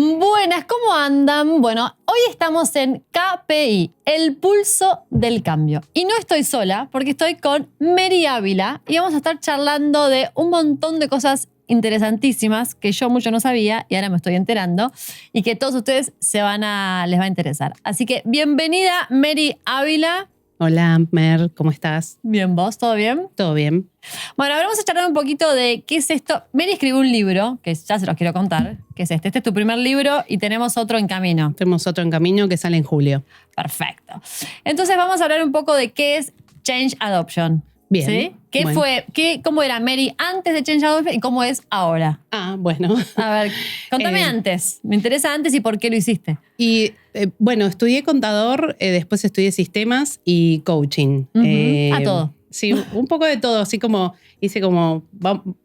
Buenas, ¿cómo andan? Bueno, hoy estamos en KPI, el pulso del cambio. Y no estoy sola, porque estoy con Mary Ávila y vamos a estar charlando de un montón de cosas interesantísimas que yo mucho no sabía y ahora me estoy enterando y que todos ustedes les va a interesar. Así que bienvenida, Mary Ávila. Hola, Mer, ¿cómo estás? Bien, ¿vos? ¿Todo bien? ¿Todo bien? Bueno, ahora vamos a charlar un poquito de qué es esto. Mary escribió un libro, que ya se los quiero contar, que es este. Este es tu primer libro y tenemos otro en camino. Tenemos otro en camino que sale en julio. Perfecto. Entonces vamos a hablar un poco de qué es Change Adoption. Bien. ¿Sí? ¿Cómo era Mary antes de Change Adoption y cómo es ahora? Bueno. A ver, contame antes. Me interesa antes y por qué lo hiciste. Y bueno, estudié contador, después estudié sistemas y coaching. A todo. Sí, un poco de todo. Así como hice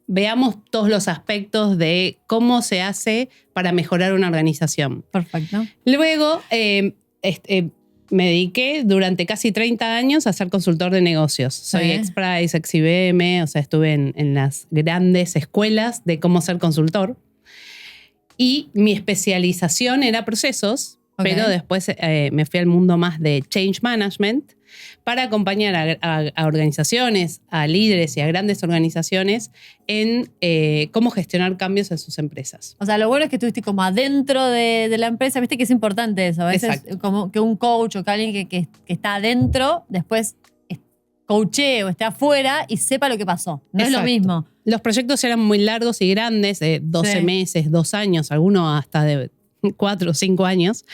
veamos todos los aspectos de cómo se hace para mejorar una organización. Perfecto. Luego me dediqué durante casi 30 años a ser consultor de negocios. Soy ex-Price, ex-IBM, o sea, estuve en las grandes escuelas de cómo ser consultor. Y mi especialización era procesos, pero después me fui al mundo más de change management para acompañar a organizaciones, a líderes y a grandes organizaciones en cómo gestionar cambios en sus empresas. O sea, lo bueno es que estuviste como adentro de la empresa. Viste que es importante eso. A veces como que un coach o que alguien que está adentro, después coachee o esté afuera y sepa lo que pasó. No es lo mismo. Los proyectos eran muy largos y grandes, de 12 meses, 2 años, algunos hasta de 4 o 5 años.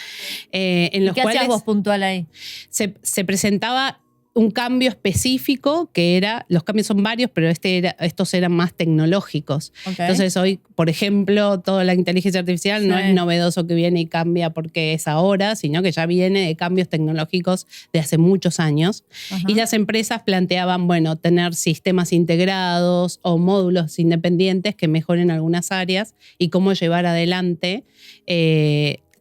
En los ¿Qué hacías vos puntual ahí? Se presentaba un cambio específico que era, los cambios son varios, pero estos eran más tecnológicos. Entonces hoy, por ejemplo, toda la inteligencia artificial no es novedoso que viene y cambia porque es ahora, sino que ya viene de cambios tecnológicos de hace muchos años. Y las empresas planteaban, tener sistemas integrados o módulos independientes que mejoren algunas áreas y cómo llevar adelante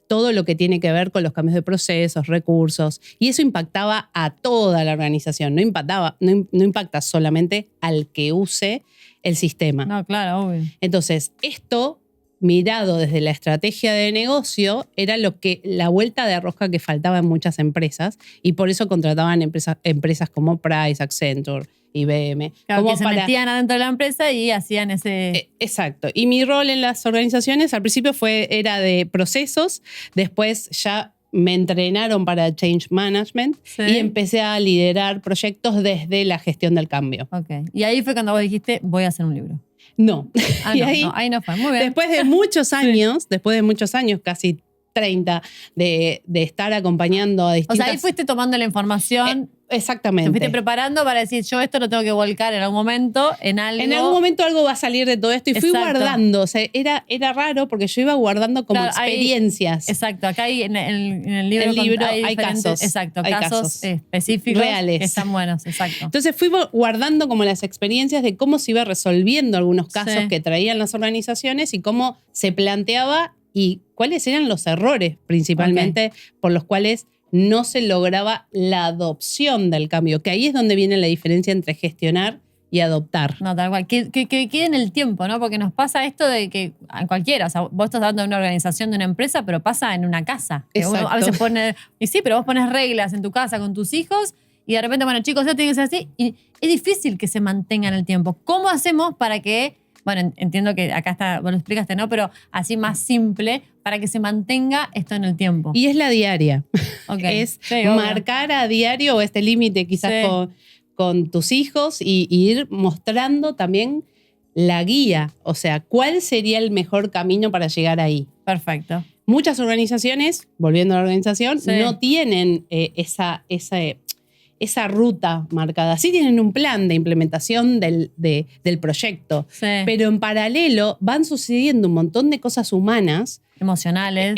todo lo que tiene que ver con los cambios de procesos, recursos, y eso impactaba a toda la organización, no impacta solamente al que use el sistema. No, claro, obvio. Entonces, esto, mirado desde la estrategia de negocio, era la vuelta de rosca que faltaba en muchas empresas, y por eso contrataban empresas como Price, Accenture, IBM. Claro, que se metían adentro de la empresa y hacían ese... Exacto. Y mi rol en las organizaciones al principio era de procesos, después ya me entrenaron para Change Management y empecé a liderar proyectos desde la gestión del cambio. Y ahí fue cuando vos dijiste, voy a hacer un libro. No. Ahí no fue. Muy bien. Después de muchos años, casi 30, de estar acompañando a distintas... O sea, ahí fuiste tomando la información... Exactamente. Te fuiste preparando para decir, yo esto lo tengo que volcar en algún momento, en algo. En algún momento algo va a salir de todo esto y fui guardando. O sea, era raro porque yo iba guardando como experiencias. Acá en el libro hay casos. Exacto, hay casos específicos reales. Que están buenos, exacto. Entonces fui guardando como las experiencias de cómo se iba resolviendo algunos casos que traían las organizaciones y cómo se planteaba y cuáles eran los errores principalmente por los cuales no se lograba la adopción del cambio, que ahí es donde viene la diferencia entre gestionar y adoptar. No, tal cual. Que quede en el tiempo, ¿no? Porque nos pasa esto de que a cualquiera, o sea, vos estás hablando de una organización, de una empresa, pero pasa en una casa. Que uno a veces pone, y sí, pero vos pones reglas en tu casa con tus hijos y de repente, chicos, esto tiene que ser así. Y es difícil que se mantenga en el tiempo. ¿Cómo hacemos para que... entiendo que acá está, vos lo explicaste, ¿no? Pero así más simple, para que se mantenga esto en el tiempo. Y es la diaria. Es marcar a diario este límite quizás con tus hijos y ir mostrando también la guía. O sea, ¿cuál sería el mejor camino para llegar ahí? Perfecto. Muchas organizaciones, volviendo a la organización, no tienen esa ruta marcada. Sí tienen un plan de implementación del proyecto, pero en paralelo van sucediendo un montón de cosas humanas. Emocionales.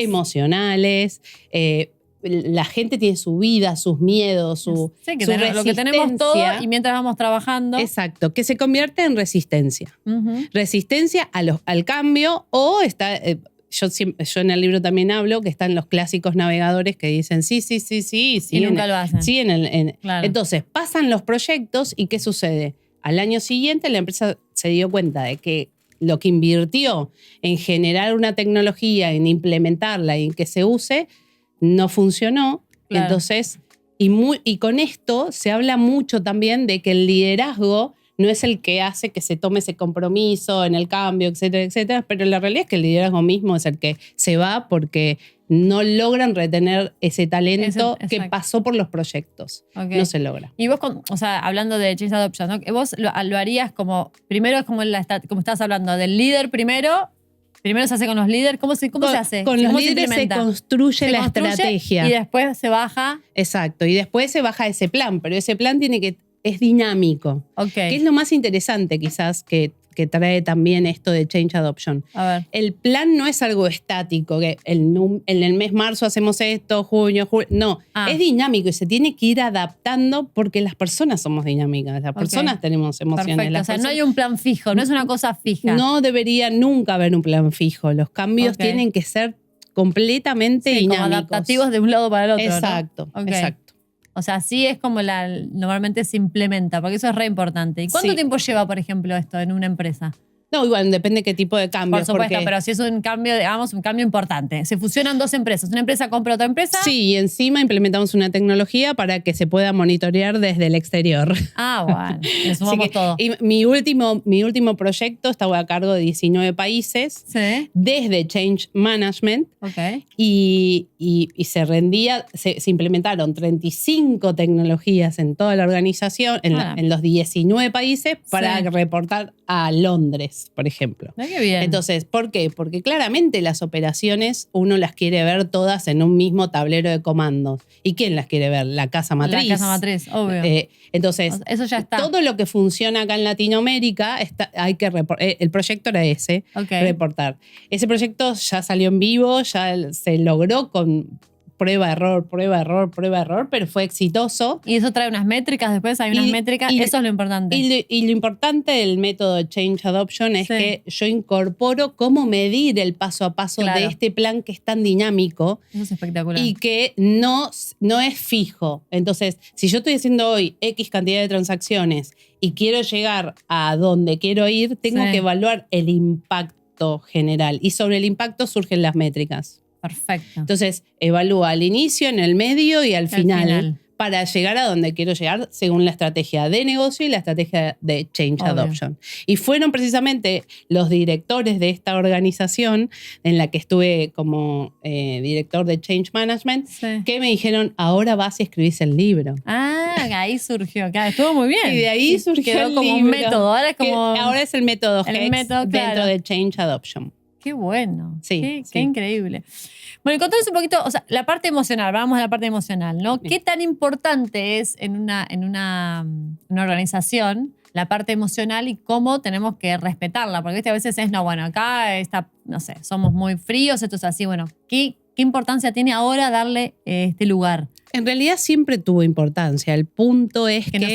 La gente tiene su vida, sus miedos, su resistencia. Lo que tenemos todo y mientras vamos trabajando. Exacto, que se convierte en resistencia. Resistencia al cambio o está... Yo en el libro también hablo que están los clásicos navegadores que dicen sí. Y nunca lo hacen. Sí, claro. Entonces, pasan los proyectos y ¿qué sucede? Al año siguiente la empresa se dio cuenta de que lo que invirtió en generar una tecnología, en implementarla y en que se use, no funcionó. Claro. Entonces, y con esto se habla mucho también de que el liderazgo no es el que hace que se tome ese compromiso en el cambio, etcétera, etcétera, pero la realidad es que el liderazgo mismo es el que se va porque no logran retener ese talento que pasó por los proyectos. Okay. No se logra. Y vos, o sea, hablando de Change Adoption, ¿no? Vos lo harías como, primero es como estás hablando del líder primero se hace con los líderes. ¿Cómo se hace? Con los líderes se construye la estrategia. Y después se baja. Exacto, y después se baja ese plan, pero ese plan es dinámico. Okay. Que es lo más interesante quizás que trae también esto de Change Adoption. A ver. El plan no es algo estático, que en el mes marzo hacemos esto, junio, julio. No, es dinámico y se tiene que ir adaptando porque las personas somos dinámicas, las personas tenemos emociones. Perfecto. No hay un plan fijo, no es una cosa fija. No debería nunca haber un plan fijo. Los cambios tienen que ser completamente dinámicos. Como adaptativos de un lado para el otro. Exacto, ¿no? Exacto. O sea, así es como normalmente se implementa, porque eso es re importante. ¿Y cuánto tiempo lleva, por ejemplo, esto en una empresa? No, igual, depende qué tipo de cambio. Por supuesto, pero si es un cambio, digamos, un cambio importante. Se fusionan dos empresas. Una empresa compra otra empresa. Sí, y encima implementamos una tecnología para que se pueda monitorear desde el exterior. Bueno, le sumamos todo. Y mi último proyecto estaba a cargo de 19 países, desde Change Management. Okay. Y se implementaron 35 tecnologías en toda la organización, en los 19 países, para reportar a Londres, por ejemplo. Qué bien. Entonces, ¿por qué? Porque claramente las operaciones uno las quiere ver todas en un mismo tablero de comandos. ¿Y quién las quiere ver? La casa matriz. La casa matriz, obvio. Entonces, eso ya está. Todo lo que funciona acá en Latinoamérica, hay que el proyecto era ese, reportar. Ese proyecto ya salió en vivo, ya se logró con prueba, error, pero fue exitoso. Y eso trae unas métricas, después hay unas métricas, eso es lo importante. Y lo importante del método Change Adoption es que yo incorporo cómo medir el paso a paso de este plan que es tan dinámico. Eso es espectacular. Y que no es fijo. Entonces, si yo estoy haciendo hoy X cantidad de transacciones y quiero llegar a donde quiero ir, tengo que evaluar el impacto general. Y sobre el impacto surgen las métricas. Perfecto. Entonces, evalúa al inicio, en el medio y al final para llegar a donde quiero llegar según la estrategia de negocio y la estrategia de Change Adoption. Y fueron precisamente los directores de esta organización en la que estuve como director de Change Management que me dijeron, ahora vas y escribís el libro. Ahí surgió. Claro, estuvo muy bien. Y de ahí surgió quedó el como libro. Un método. Ahora es el método HEX dentro de Change Adoption. Qué bueno. Sí, qué increíble. Bueno, contanos un poquito, o sea, la parte emocional, vamos a la parte emocional, ¿no? Bien. ¿Qué tan importante es en una organización la parte emocional y cómo tenemos que respetarla? Porque a veces acá no sé, somos muy fríos, esto es así, bueno, ¿qué importancia tiene ahora darle este lugar? En realidad siempre tuvo importancia. El punto es que no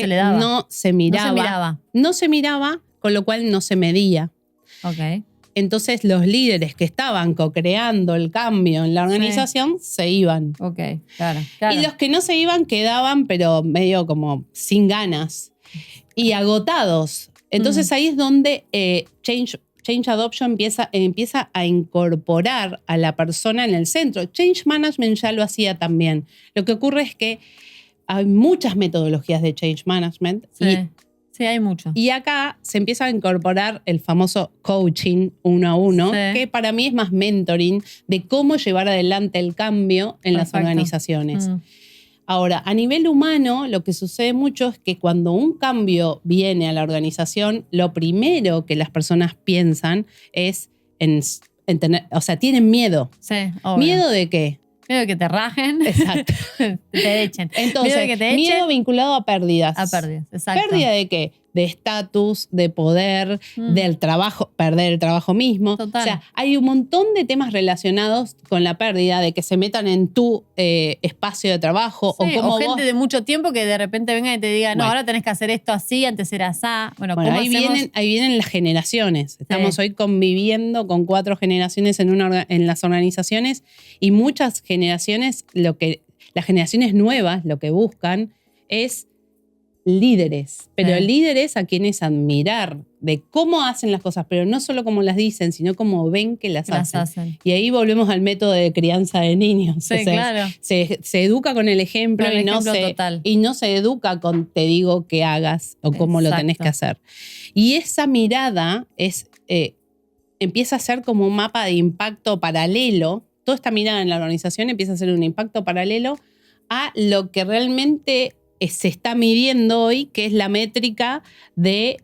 se miraba. No se miraba, con lo cual no se medía. Ok. Entonces los líderes que estaban co-creando el cambio en la organización se iban. Ok, claro. Y los que no se iban quedaban, pero medio como sin ganas y agotados. Entonces ahí es donde Change Adoption empieza a incorporar a la persona en el centro. Change Management ya lo hacía también. Lo que ocurre es que hay muchas metodologías de Change Management Sí, hay mucho. Y acá se empieza a incorporar el famoso coaching 1 a 1, que para mí es más mentoring de cómo llevar adelante el cambio en las organizaciones. Ahora, a nivel humano, lo que sucede mucho es que cuando un cambio viene a la organización, lo primero que las personas piensan es en tener, o sea, tienen miedo. Sí, obvio. ¿Miedo de qué? Miedo de que te rajen. Exacto. Te echen. Entonces, miedo vinculado a pérdidas. A pérdidas, exacto. ¿Pérdida de qué? De estatus, de poder, del trabajo, perder el trabajo mismo. Total. O sea, hay un montón de temas relacionados con la pérdida, de que se metan en tu espacio de trabajo. Sí, o como gente de mucho tiempo que de repente venga y te diga, no, ahora tenés que hacer esto así, antes era así. Bueno, ahí vienen las generaciones. Estamos hoy conviviendo con 4 generaciones en las organizaciones y muchas generaciones, las generaciones nuevas lo que buscan es líderes, pero líderes a quienes admirar de cómo hacen las cosas, pero no solo cómo las dicen, sino cómo ven que las hacen. Y ahí volvemos al método de crianza de niños. Sí, claro. Se educa con el ejemplo, y no se educa con te digo que hagas o cómo lo tenés que hacer. Y esa mirada empieza a ser como un mapa de impacto paralelo. Toda esta mirada en la organización empieza a ser un impacto paralelo a lo que realmente se está midiendo hoy, que es la métrica de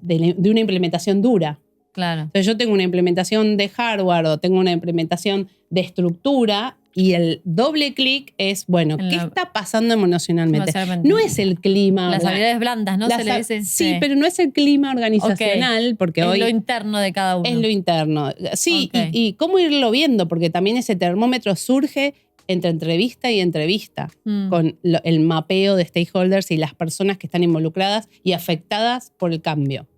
una implementación dura. Claro. Entonces yo tengo una implementación de hardware o tengo una implementación de estructura y el doble clic es, bueno, ¿qué está pasando emocionalmente? No es el clima. Las habilidades blandas, ¿no? Se le dice. Sí, pero no es el clima organizacional, porque es hoy... Es lo interno de cada uno. Es lo interno. Sí, y cómo irlo viendo, porque también ese termómetro surge entre entrevista y entrevista, con el mapeo de stakeholders y las personas que están involucradas y afectadas por el cambio.